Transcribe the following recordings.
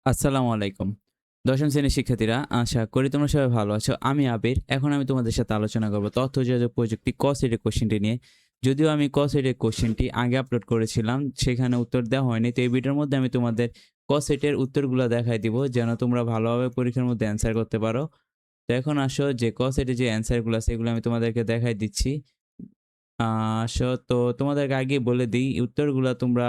আসসালামু আলাইকুম। দশম শ্রেণীর শিক্ষার্থীরা, আশা করি তোমরা সবাই ভালো আছো। আমি আবির। এখন আমি তোমাদের সাথে আলোচনা করব তথ্য যোগাযোগ প্রযুক্তি ক সেটের কোশ্চেনটি নিয়ে। যদিও আমি ক সেটের কোশ্চেনটি আগে আপলোড করেছিলাম, সেখানে উত্তর দেওয়া হয়নি। তো এই ভিডিওর মধ্যে আমি তোমাদের ক সেটের উত্তরগুলো দেখাই দিব, যেন তোমরা ভালোভাবে পরীক্ষার মধ্যে অ্যান্সার করতে পারো। তো এখন আসো যে ক সেটের যে অ্যান্সারগুলো আছে, এগুলো আমি তোমাদেরকে দেখাই দিচ্ছি। আ তো তোমাদেরকে আগেই বলে দেই, উত্তরগুলা তোমরা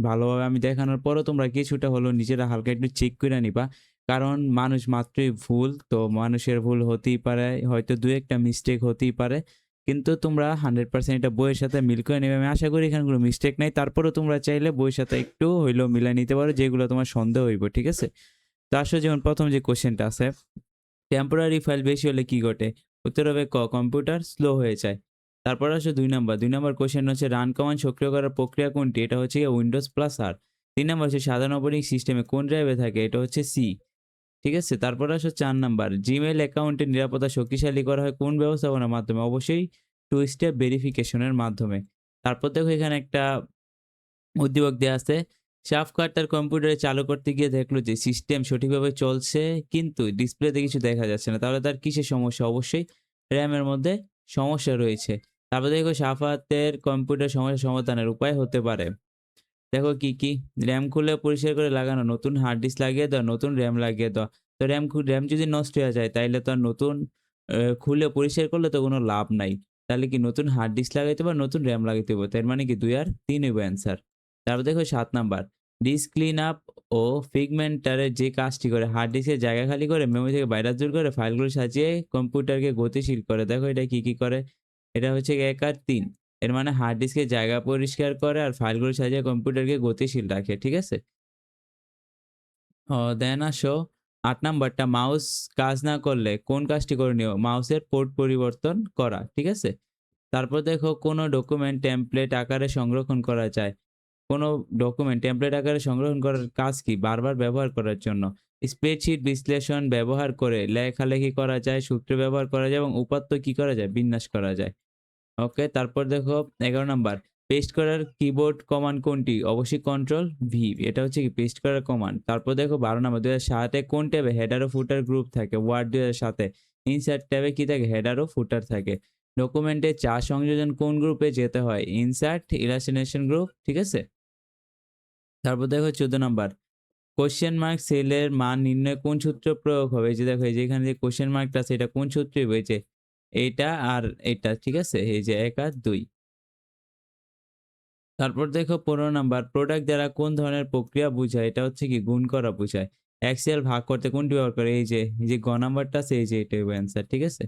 ভালোভাবে আমি দেখানোর পরও তোমরা কিছুটা হলেও নিজেরা হালকা একটু চেক কইরা নিবা। কারণ মানুষ মাত্রই ভুল। তো মানুষের ভুল হতেই পারে। হয়তো ২-১ টা মিস্টেক হতেই পারে। কিন্তু তোমরা 100% এটা বইয়ের সাথে মিল করে নিবে। আমি আশা করি এখানে কোনো মিস্টেক নাই। তারপরেও তোমরা চাইলে বইয়ের সাথে একটু হইলেও মিলায় নিতে পারো, যেগুলো তোমার সন্দেহ হইব। ঠিক আছে? তো আসো, যেমন ১ম যে কোয়েশ্চেনটা আছে, টেম্পোরারি ফাইল বেশি হলে কি ঘটে? উত্তর হবে ক, কম্পিউটার স্লো হয়ে যায়। তারপর আসে ২ নাম্বার। ২ নাম্বার কোয়েশ্চেন হচ্ছে রান কমান্ড সক্রিয় করার প্রক্রিয়া কোনটি? এটা হচ্ছে গিয়ে উইন্ডোজ প্লাস আর। ৩ নাম্বার হচ্ছে সাধারণ অপারেটিং সিস্টেমে কোন ড্রাইভে থাকে? এটা হচ্ছে সি। ঠিক আছে? তারপর আসো ৪ নাম্বার। জিমেইল অ্যাকাউন্টের নিরাপত্তা শক্তিশালী করা হয় কোন ব্যবস্থাপনার মাধ্যমে? অবশ্যই 2 স্টেপ ভেরিফিকেশন এর মাধ্যমে। তারপর দেখো এখানে একটা উদ্দীপক দেয়া আছে। শাফকার তার কম্পিউটারে চালু করতে গিয়ে দেখলো যে সিস্টেম সঠিকভাবে চলছে, কিন্তু ডিসপ্লেতে কিছু দেখা যাচ্ছে না। তাহলে তার কিসের সমস্যা? অবশ্যই র‍্যামের মধ্যে সমস্যা রয়েছে। তারপর দেখো শাফাতের কম্পিউটার সমস্যা সমাধানের উপায় হতে পারে। দেখো কি, কি? র‍্যাম খুলে পরিষ্কার করে লাগানো, নতুন হার্ড ডিস্ক লাগিয়ে দেওয়া, নতুন র‍্যাম লাগিয়ে দেওয়া। তো র‍্যাম যদি নষ্ট হয়ে যায়, তাইলে তো আর নতুন খুলে পরিষ্কার করলে তো কোনো লাভ নাই। তাহলে কি নতুন হার্ড ডিস্ক লাগাইতে হবে, নতুন র‍্যাম লাগাইতে হবে। তার মানে কি ২ আর ৩ হইব অ্যান্সার। তারপর দেখো ৭ নাম্বার। ডিস্ক ক্লিন আপ ও ফিগমেন্টারের যে কাজটি করে, হার্ড ডিস্কের জায়গা খালি করে, মেমোরি থেকে ভাইরাস দূর করে, ফাইলগুলো সাজিয়ে কম্পিউটারকে গতিশীল করে। দেখো এটা কি, কি করে? এটা হচ্ছে ১ আর ৩। এর মানে হার্ড ডিস্কের জায়গা পরিষ্কার করে আর ফাইলগুলো সাজিয়ে কম্পিউটারকে গতিশীল রাখে। ঠিক আছে? দেন আসো ৮ নাম্বারটা, মাউস কাজ না করলে কোন কাজটি করণীয়? মাউসের পোর্ট পরিবর্তন করা। ঠিক আছে? তারপর দেখো কোনো ডকুমেন্ট টেমপ্লেট আকারে সংরক্ষণ করা যায়। কোনো ডকুমেন্ট টেমপ্লেট আকারে সংরক্ষণ করার কাজ কি? বারবার ব্যবহার করার জন্য। স্প্রেডশিট বিশ্লেষণ ব্যবহার করে লেখালেখি করা যায়, সূত্র ব্যবহার করা যায় এবং উপাত্ত কি করা যায়? বিন্যাস করা যায়। ওকে, তারপর দেখো ১১ নাম্বার। পেস্ট করার কিবোর্ড কমান্ড কোনটি? অবশ্যই কন্ট্রোল ভি। এটা হচ্ছে কি পেস্ট করার কমান্ড। তারপর দেখো ১২ নাম্বার। ২০০৭ এ কোন ট্যাবে হেডার ও ফুটার গ্রুপ থাকে? ওয়ার্ড ২০০৭ এ। ইনসার্ট ট্যাবে কি থাকে? হেডার ও ফুটার থাকে। ডকুমেন্টে চার্ট সংযোজন কোন গ্রুপে যেতে হয়? Insert, illustration group. ঠিক আছে? তারপর দেখো ১৪ নাম্বার। কোয়েশ্চেন মার্ক সেলের মান নির্ণয়ে কোন সূত্র প্রয়োগ হবে? এই যে দেখো, এই যে এখানে যে কোয়েশ্চেন মার্কটা আছে, এটা কোন সূত্রে হবে? এই যে এইটা আর এইটা। ঠিক আছে? এই যে ১ আর ২। তারপর দেখো ১৫ নাম্বার। প্রোডাক্ট দ্বারা কোন ধরনের প্রক্রিয়া বুঝায়? এটা হচ্ছে কি গুণ করা বুঝায়। এক্সেল ভাগ করতে কোনটি ব্যবহার করে? এই যে গ নাম্বারটা আছে, এই যে এটাই হবে অ্যান্সার। ঠিক আছে?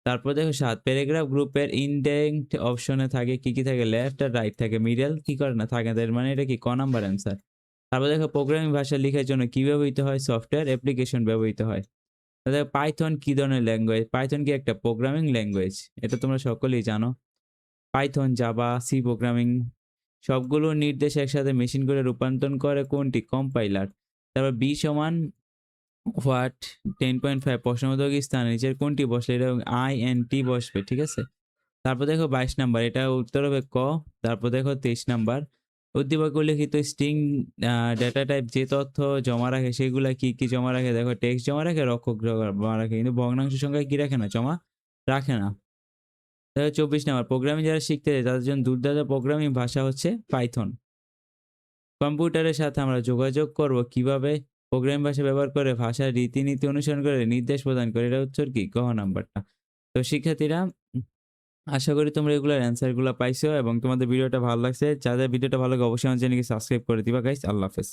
তারপর দেখো ৭, প্যারাগ্রাফ গ্রুপের ইনডেন্ট অপশনে থাকে কি, কি থাকে? লেফট আর রাইট থাকে। মিডল কি করে না? থাকে না। এর মানে এটা কি ক নাম্বার অ্যান্সার। তারপর দেখো প্রোগ্রামিং ভাষা লিখার জন্য কি ব্যবহৃত হয়? সফটওয়্যার অ্যাপ্লিকেশন ব্যবহৃত হয়। দেখো পাইথন কি ধরনের ল্যাঙ্গুয়েজ? পাইথন কি একটা প্রোগ্রামিং ল্যাঙ্গুয়েজ? এটা তোমরা সকলেই জানো। পাইথন, জাভা, সি প্রোগ্রামিং সবগুলো নির্দেশ একসাথে মেশিন করে রূপান্তর করে কোনটি? কম্পাইলার। তারপর বি সমান হোয়াট 10.5 প্রশ্নবোধক স্থানে নিচের কোনটি বসলে? এটা আইএনটি বসবে। ঠিক আছে? তারপর দেখো ২২ নাম্বার। এটা উত্তর হবে ক। তারপর দেখো ২৩ নাম্বার। উদ্দীপকে উল্লেখিত স্ট্রিং ডেটা টাইপ যে তথ্য জমা রাখে সেগুলা কি, কি জমা রাখে? দেখো টেক্সট জমা রাখে, রক্ষক জমা রাখে। কিন্তু ভগ্নাংশ সংখ্যায় কি রাখে না? জমা রাখে না। ২৪ নাম্বার। প্রোগ্রামিং যারা শিখতে চায় তাদের জন্য দুর্দান্ত প্রোগ্রামিং ভাষা হচ্ছে পাইথন। কম্পিউটারের সাথে আমরা যোগাযোগ করব কিভাবে? প্রোগ্রামিং ভাষা ব্যবহার করে ভাষার রীতিনীতি অনুসরণ করে নির্দেশ প্রদান করে। এটা উত্তর কি? গ নাম্বারটা। তো শিক্ষার্থীরা, আশা করি তোমরা এগুলার অ্যান্সার গুলা পাইছো এবং তোমাদের ভিডিওটা ভালো লাগছে। যাদের ভিডিওটা ভালো লাগে অবশ্যই আমার চ্যানেলকে সাবস্ক্রাইব করে দিবা গাইস। আল্লাহ হাফেজ।